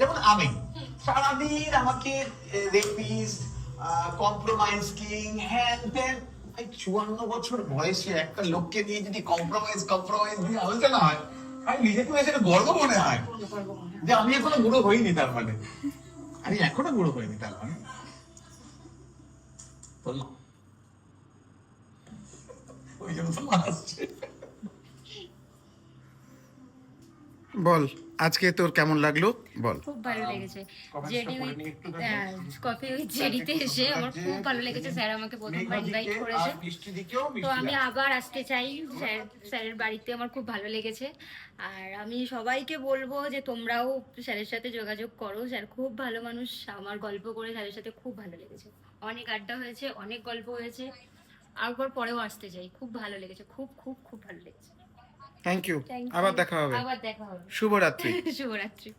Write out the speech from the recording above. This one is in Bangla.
যেমন আমি সারাদিন আমাকে রেপিস্ট, কম্প্রোমাইজ কিং, হ্যান ত্যান। ভাই 54 বছর বয়সে একটা লোককে নিয়ে যদি কম্প্রোমাইজ দিয়ে আলোচনা হয়, আমি নিজেকে সেটা গর্ব মনে হয় যে আমি এখনো বুড়ো হইনি। তার মানে আমি এখনো বুড়ো হইনি, তার মানে ওই জন্য তো আসছে। বল, আজকে তোর কেমন লাগলো বল। খুব ভালো লেগেছে জেডি উইথ কফি উইথ জেডিতে এসে আমার খুব ভালো লেগেছে। স্যার আমাকে প্রথমবার ইনভাইট করেছে, তো আমি আবার আসতে চাই। স্যারের বাড়িতে আমার খুব ভালো লেগেছে। আর আমি সবাইকে বলবো যে তোমরাও স্যারের সাথে যোগাযোগ করো। স্যার খুব ভালো মানুষ। আমার গল্প করে স্যারের সাথে খুব ভালো লেগেছে, অনেক আড্ডা হয়েছে, অনেক গল্প হয়েছে। আরেকবার পরেও আসতে চাই, খুব ভালো লেগেছে, খুব খুব খুব ভালো লেগেছে। Thank you, Thank you. আবার দেখা হবে। আবার দেখা হবে। শুভরাত্রি। শুভরাত্রি।